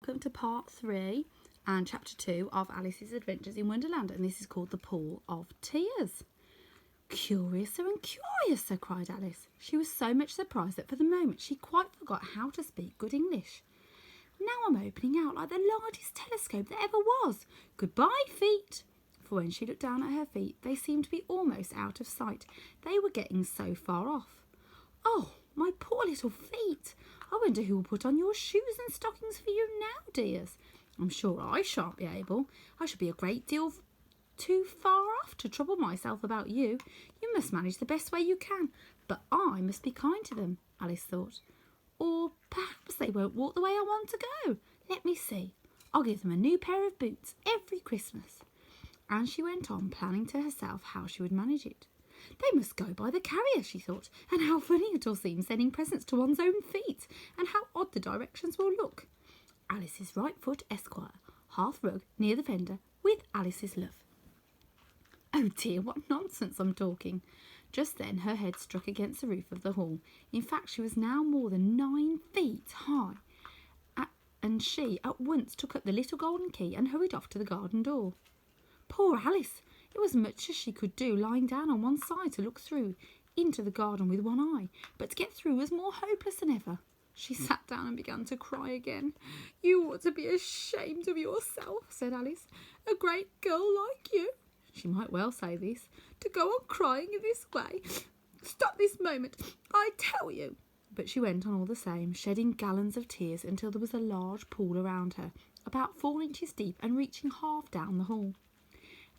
welcome to part 3 and chapter 2 of Alice's Adventures in Wonderland, and this is called The Pool of Tears. Curiouser and curiouser, cried Alice. She was so much surprised that for the moment she quite forgot how to speak good English. Now I'm opening out like the largest telescope that ever was. Goodbye, feet. For when she looked down at her feet, they seemed to be almost out of sight. They were getting so far off. Oh, my poor little feet. I wonder who will put on your shoes and stockings for you now, dears. I'm sure I shan't be able. I shall be a great deal too far off to trouble myself about you. You must manage the best way you can, but I must be kind to them, Alice thought. Or perhaps they won't walk the way I want to go. Let me see. I'll give them a new pair of boots every Christmas. And she went on planning to herself how she would manage it. They must go by the carrier, she thought, and how funny it all seems sending presents to one's own feet, and how odd the directions will look. Alice's right foot, Esquire, hearth rug near the fender, with Alice's love. Oh dear, what nonsense I'm talking. Just then her head struck against the roof of the hall. In fact, she was now more than 9 feet high, and she at once took up the little golden key and hurried off to the garden door. Poor Alice! It was much as she could do lying down on one side to look through into the garden with one eye, but to get through was more hopeless than ever. She sat down and began to cry again. You ought to be ashamed of yourself, said Alice. A great girl like you, she might well say this, to go on crying in this way. Stop this moment, I tell you. But she went on all the same, shedding gallons of tears until there was a large pool around her, about 4 inches deep and reaching half down the hall.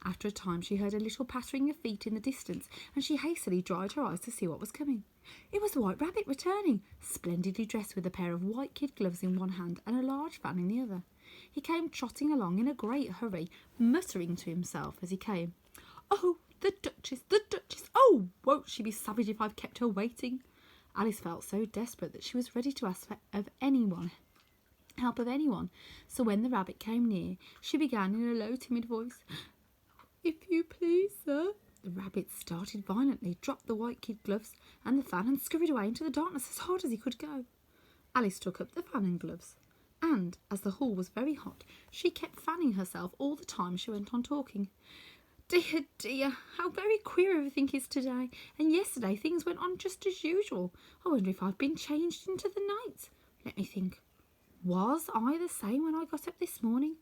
After a time she heard a little pattering of feet in the distance, and she hastily dried her eyes to see what was coming. It was the White Rabbit returning, splendidly dressed with a pair of white kid gloves in one hand and a large fan in the other. He came trotting along in a great hurry, muttering to himself as he came. Oh, the Duchess, the Duchess! Oh, won't she be savage if I've kept her waiting? Alice felt so desperate that she was ready to ask help of anyone, so when the rabbit came near, she began in a low, timid voice, If you please, sir. The rabbit started violently, dropped the white kid gloves and the fan and scurried away into the darkness as hard as he could go. Alice took up the fan and gloves, and, as the hall was very hot, she kept fanning herself all the time she went on talking. Dear, dear, how very queer everything is today, and yesterday things went on just as usual. I wonder if I've been changed into the night. Let me think. Was I the same when I got up this morning?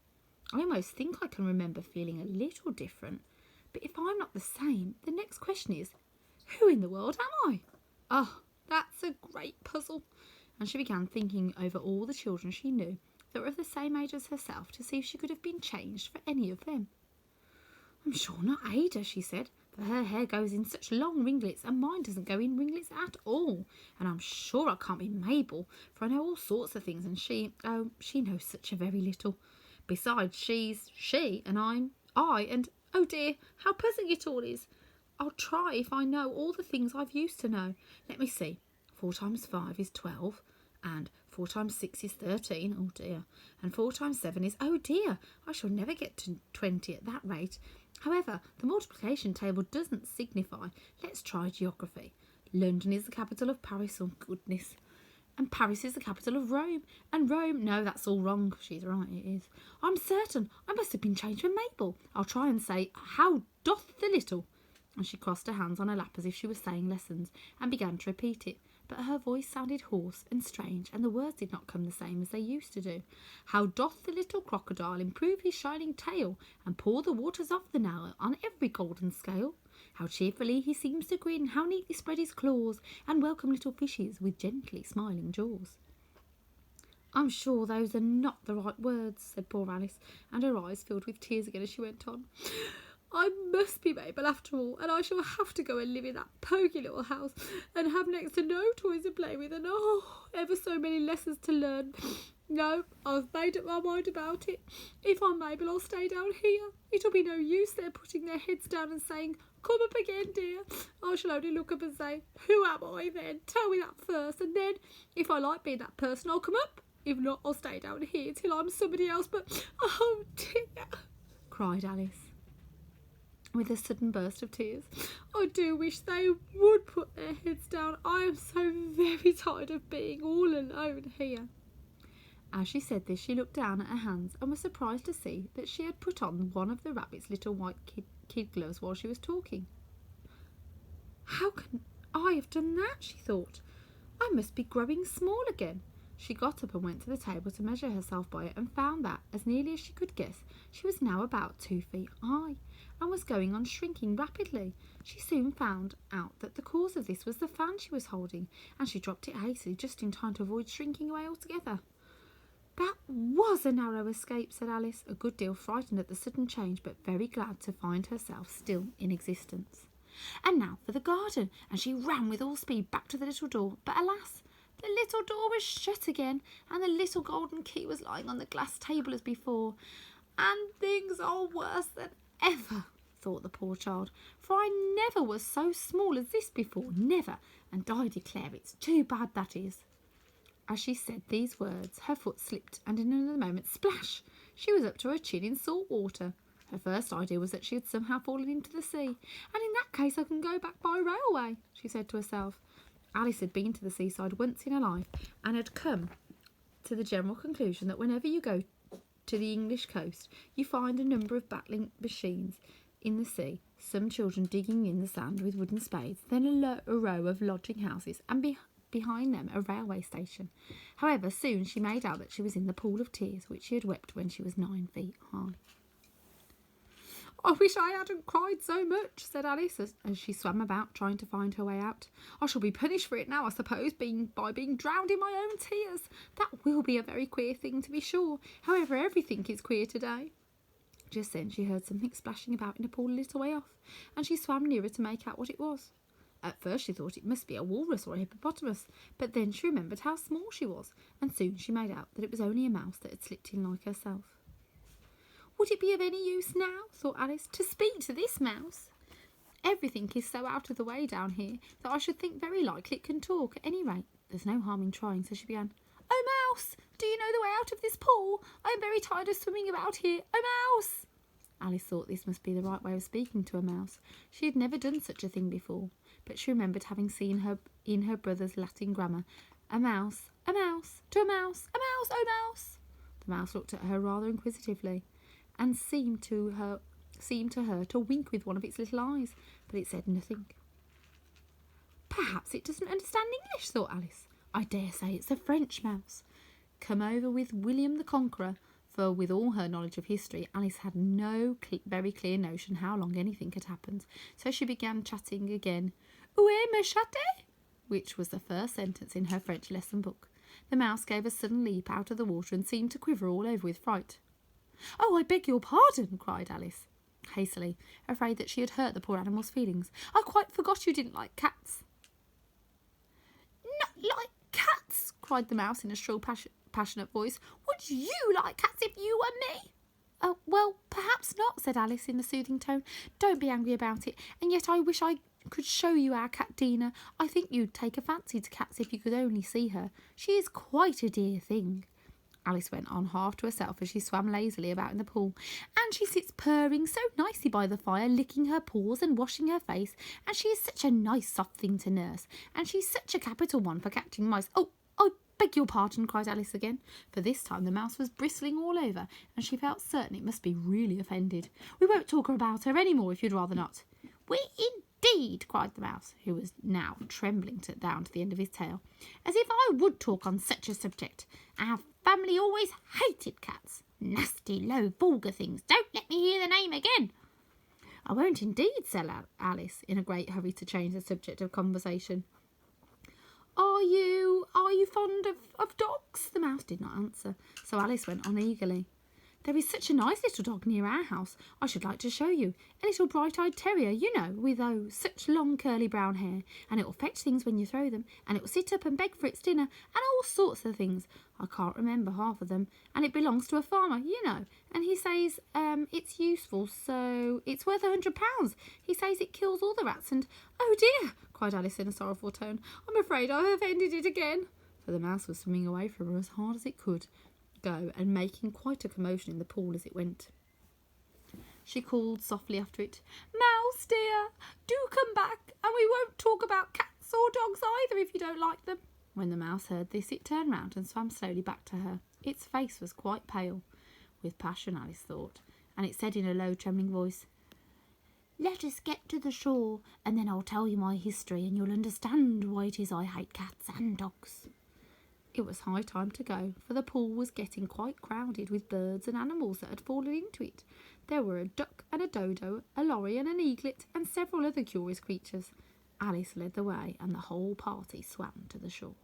I almost think I can remember feeling a little different. But if I'm not the same, the next question is, who in the world am I? Oh, that's a great puzzle. And she began thinking over all the children she knew that were of the same age as herself to see if she could have been changed for any of them. I'm sure not Ada, she said, for her hair goes in such long ringlets and mine doesn't go in ringlets at all. And I'm sure I can't be Mabel, for I know all sorts of things and she knows such a very little. Besides, she's she and I'm I, and oh dear, how puzzling it all is. I'll try if I know all the things I've used to know. Let me see. 4 times 5 is 12, and 4 times 6 is 13, oh dear, and 4 times 7 is, oh dear, I shall never get to 20 at that rate. However, the multiplication table doesn't signify. Let's try geography. London is the capital of Paris, oh goodness. And Paris is the capital of Rome. And Rome, no, that's all wrong. She's right, it is. I'm certain I must have been changed for Mabel. I'll try and say, how doth the little? And she crossed her hands on her lap as if she was saying lessons, and began to repeat it. But her voice sounded hoarse and strange, and the words did not come the same as they used to do. How doth the little crocodile improve his shining tail, and pour the waters of the Nile on every golden scale? How cheerfully he seems to grin, how neatly spread his claws, and welcome little fishes with gently smiling jaws. I'm sure those are not the right words, said poor Alice, and her eyes filled with tears again as she went on. I must be Mabel after all, and I shall have to go and live in that poky little house, and have next to no toys to play with, and ever so many lessons to learn. No, I've made up my mind about it. If I'm Mabel, I'll stay down here. It'll be no use their putting their heads down and saying, come up again, dear. I shall only look up and say, who am I then? Tell me that first, and then, if I like being that person, I'll come up. If not, I'll stay down here till I'm somebody else, but, oh dear, cried Alice, with a sudden burst of tears. I do wish they would put their heads down. I am so very tired of being all alone here. As she said this, she looked down at her hands and was surprised to see that she had put on one of the rabbit's little white kid gloves while she was talking. How can I have done that? She thought. I must be growing small again. She got up and went to the table to measure herself by it and found that, as nearly as she could guess, she was now about 2 feet high and was going on shrinking rapidly. She soon found out that the cause of this was the fan she was holding, and she dropped it hastily just in time to avoid shrinking away altogether. That was a narrow escape, said Alice, a good deal frightened at the sudden change, but very glad to find herself still in existence. And now for the garden, and she ran with all speed back to the little door, but alas, the little door was shut again, and the little golden key was lying on the glass table as before. And things are worse than ever, thought the poor child, for I never was so small as this before, never, and I declare it's too bad, that is. As she said these words, her foot slipped, and in another moment, splash, she was up to her chin in salt water. Her first idea was that she had somehow fallen into the sea, and in that case I can go back by railway, she said to herself. Alice had been to the seaside once in her life, and had come to the general conclusion that whenever you go to the English coast, you find a number of battling machines in the sea, some children digging in the sand with wooden spades, then a row of lodging houses, and behind them a railway station. However, soon she made out that she was in the pool of tears which she had wept when she was 9 feet high. I wish I hadn't cried so much, said Alice, as she swam about trying to find her way out. I shall be punished for it now, I suppose, by being drowned in my own tears. That will be a very queer thing, to be sure. However, everything is queer today. Just then she heard something splashing about in a pool a little way off, and she swam nearer to make out what it was. At first she thought it must be a walrus or a hippopotamus, but then she remembered how small she was, and soon she made out that it was only a mouse that had slipped in like herself. Would it be of any use now, thought Alice, to speak to this mouse? Everything is so out of the way down here that I should think very likely it can talk. At any rate, there's no harm in trying, so she began. Oh, mouse, do you know the way out of this pool? I am very tired of swimming about here. Oh, mouse! Alice thought this must be the right way of speaking to a mouse. She had never done such a thing before, but she remembered having seen her in her brother's Latin grammar. A mouse, to a mouse, a mouse, oh, mouse! The mouse looked at her rather inquisitively, and seemed to her to wink with one of its little eyes, but it said nothing. Perhaps it doesn't understand English, thought Alice. I dare say it's a French mouse, come over with William the Conqueror, for with all her knowledge of history, Alice had no very clear notion how long anything had happened, so she began chatting again. Où est ma chatte? Which was the first sentence in her French lesson book. The mouse gave a sudden leap out of the water and seemed to quiver all over with fright. Oh, I beg your pardon, cried Alice, hastily, afraid that she had hurt the poor animal's feelings. I quite forgot you didn't like cats. Not like cats, cried the mouse in a shrill, passionate voice. Would you like cats if you were me? Oh, well, perhaps not, said Alice in a soothing tone. Don't be angry about it, and yet I wish I could show you our cat Dina. I think you'd take a fancy to cats if you could only see her. She is quite a dear thing. Alice went on half to herself as she swam lazily about in the pool. And she sits purring so nicely by the fire, licking her paws and washing her face, and she is such a nice soft thing to nurse, and she's such a capital one for catching mice. Oh, I beg your pardon, cried Alice again, for this time the mouse was bristling all over, and she felt certain it must be really offended. We won't talk about her any more if you'd rather not. We indeed, cried the mouse, who was now trembling down to the end of his tail. As if I would talk on such a subject. Our family always hated cats. Nasty, low, vulgar things. Don't let me hear the name again. I won't indeed, said Alice, in a great hurry to change the subject of conversation. Are you fond of dogs? The mouse did not answer, so Alice went on eagerly. There is such a nice little dog near our house. I should like to show you. A little bright-eyed terrier, you know, with such long curly brown hair. And it will fetch things when you throw them. And it will sit up and beg for its dinner. And all sorts of things. I can't remember half of them. And it belongs to a farmer, you know. And he says it's useful, so it's worth £100. He says it kills all the rats and... Oh dear, cried Alice in a sorrowful tone. I'm afraid I have ended it again. For the mouse was swimming away from her as hard as it could go and making quite a commotion in the pool as it went. She called softly after it, Mouse dear, do come back, and we won't talk about cats or dogs either if you don't like them. When the mouse heard this, it turned round and swam slowly back to her. Its face was quite pale with passion, Alice thought, and it said in a low, trembling voice, "Let us get to the shore, and then I'll tell you my history, and you'll understand why it is I hate cats and dogs." It was high time to go, for the pool was getting quite crowded with birds and animals that had fallen into it. There were a duck and a dodo, a lorry and an eaglet, and several other curious creatures. Alice led the way, and the whole party swam to the shore.